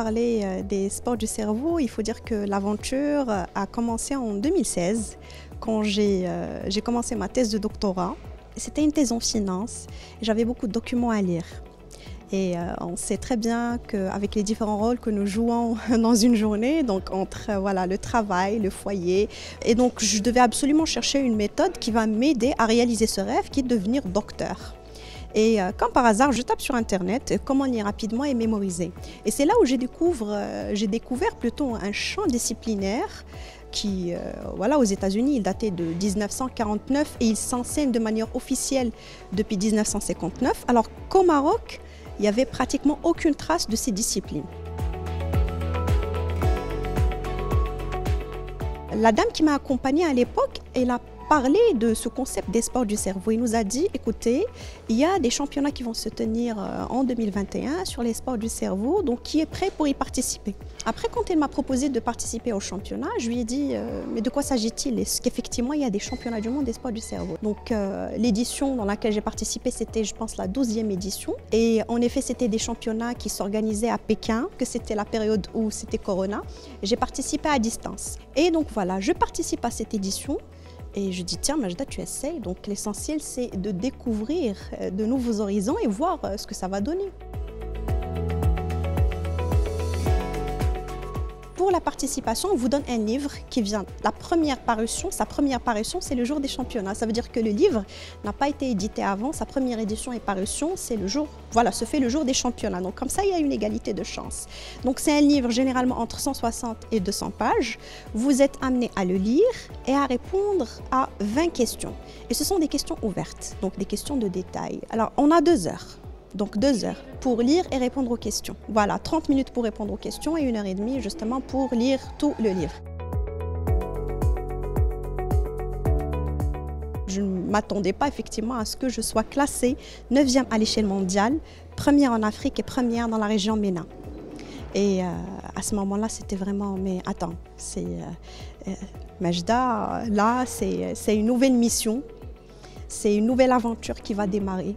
parler des sports du cerveau, il faut dire que l'aventure a commencé en 2016, quand j'ai commencé ma thèse de doctorat. C'était une thèse en finance, j'avais beaucoup de documents à lire. Et on sait très bien qu'avec les différents rôles que nous jouons dans une journée, donc entre le travail, le foyer, et donc je devais absolument chercher une méthode qui va m'aider à réaliser ce rêve qui est de devenir docteur. Et comme par hasard, je tape sur Internet comment lire rapidement et mémoriser. Et c'est là où j'ai découvert plutôt un champ disciplinaire qui, aux États-Unis, il datait de 1949 et il s'enseigne de manière officielle depuis 1959, alors qu'au Maroc, il n'y avait pratiquement aucune trace de ces disciplines. La dame qui m'a accompagnée à l'époque, elle a parlé de ce concept des sports du cerveau. Il nous a dit, écoutez, il y a des championnats qui vont se tenir en 2021 sur les sports du cerveau, donc qui est prêt pour y participer? Après, quand elle m'a proposé de participer au championnat, je lui ai dit, mais de quoi s'agit-il? Est-ce qu'effectivement, il y a des championnats du monde des sports du cerveau? Donc, l'édition dans laquelle j'ai participé, c'était, je pense, la 12e édition. Et en effet, c'était des championnats qui s'organisaient à Pékin, que c'était la période où c'était Corona. J'ai participé à distance. Et donc, voilà, je participe à cette édition. Et je dis, tiens, Majda, tu essayes. Donc l'essentiel, c'est de découvrir de nouveaux horizons et voir ce que ça va donner. Pour la participation, on vous donne un livre qui vient. Sa première parution, c'est le jour des championnats. Ça veut dire que le livre n'a pas été édité avant. Sa première édition et parution, c'est le jour, se fait le jour des championnats. Donc comme ça, il y a une égalité de chance. Donc c'est un livre généralement entre 160 et 200 pages. Vous êtes amené à le lire et à répondre à 20 questions. Et ce sont des questions ouvertes, donc des questions de détail. Alors on a 2 heures. Donc 2 heures pour lire et répondre aux questions. Voilà, 30 minutes pour répondre aux questions et 1h30 justement pour lire tout le livre. Je ne m'attendais pas effectivement à ce que je sois classée 9e à l'échelle mondiale, 1re en Afrique et 1re dans la région MENA. Et à ce moment-là, c'était vraiment, mais attends, c'est Majda, là, c'est une nouvelle mission, c'est une nouvelle aventure qui va démarrer.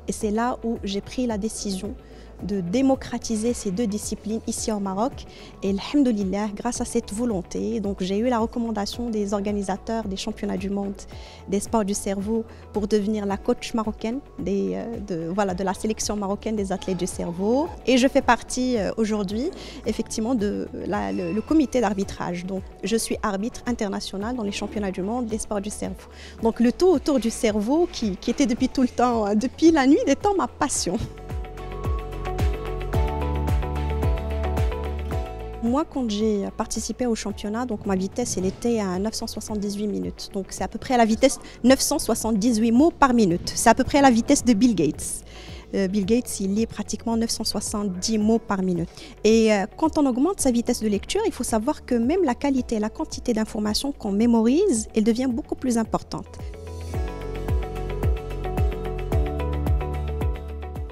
Et c'est là où j'ai pris la décision de démocratiser ces 2 disciplines ici au Maroc. Et alhamdoulilah, grâce à cette volonté, donc j'ai eu la recommandation des organisateurs des championnats du monde des sports du cerveau pour devenir la coach marocaine de la sélection marocaine des athlètes du cerveau. Et je fais partie aujourd'hui effectivement le comité d'arbitrage. Donc je suis arbitre international dans les championnats du monde des sports du cerveau. Donc le tout autour du cerveau qui était depuis tout le temps, depuis la nuit des temps, ma passion. Moi, quand j'ai participé au championnat, donc ma vitesse, elle était à 978 minutes. Donc c'est à peu près à la vitesse 978 mots par minute. C'est à peu près à la vitesse de Bill Gates. Bill Gates, il lit pratiquement 970 mots par minute. Et quand on augmente sa vitesse de lecture, il faut savoir que même la qualité et la quantité d'informations qu'on mémorise, elle devient beaucoup plus importante.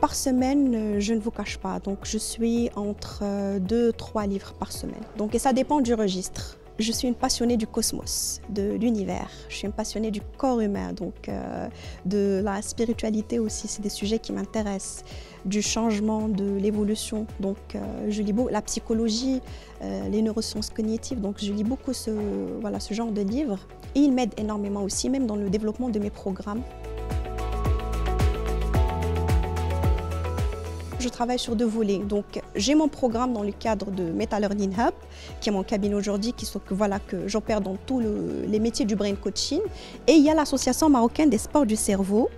Par semaine, je ne vous cache pas, donc je suis entre 2-3 livres par semaine. Et ça dépend du registre. Je suis une passionnée du cosmos, de l'univers. Je suis une passionnée du corps humain, de la spiritualité aussi. C'est des sujets qui m'intéressent, du changement, de l'évolution. Je lis beaucoup la psychologie, les neurosciences cognitives. Donc je lis beaucoup ce genre de livres. Et ils m'aident énormément aussi, même dans le développement de mes programmes. Je travaille sur 2 volets. Donc, j'ai mon programme dans le cadre de Meta Learning Hub, qui est mon cabinet aujourd'hui, que j'opère dans tous les métiers du brain coaching. Et il y a l'Association marocaine des sports du cerveau,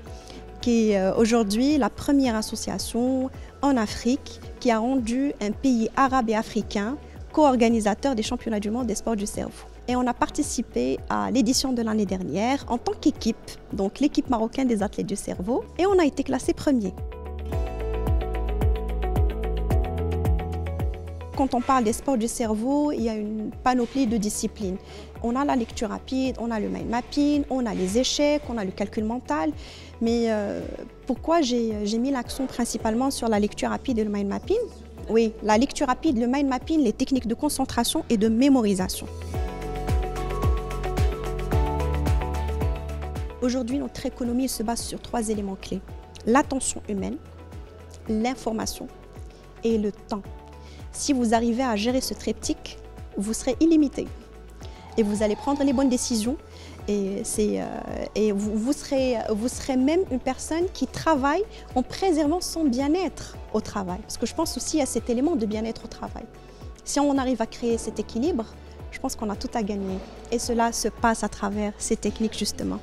qui est aujourd'hui la première association en Afrique qui a rendu un pays arabe et africain co-organisateur des championnats du monde des sports du cerveau. Et on a participé à l'édition de l'année dernière en tant qu'équipe, donc l'équipe marocaine des athlètes du cerveau, et on a été classé 1er. Quand on parle des sports du cerveau, il y a une panoplie de disciplines. On a la lecture rapide, on a le mind mapping, on a les échecs, on a le calcul mental. Mais pourquoi j'ai mis l'accent principalement sur la lecture rapide et le mind mapping? Oui, la lecture rapide, le mind mapping, les techniques de concentration et de mémorisation. Aujourd'hui, notre économie se base sur 3 éléments clés. L'attention humaine, l'information et le temps. Si vous arrivez à gérer ce triptyque, vous serez illimité et vous allez prendre les bonnes décisions et vous serez même une personne qui travaille en préservant son bien-être au travail. Parce que je pense aussi à cet élément de bien-être au travail. Si on arrive à créer cet équilibre, je pense qu'on a tout à gagner. Et cela se passe à travers ces techniques justement.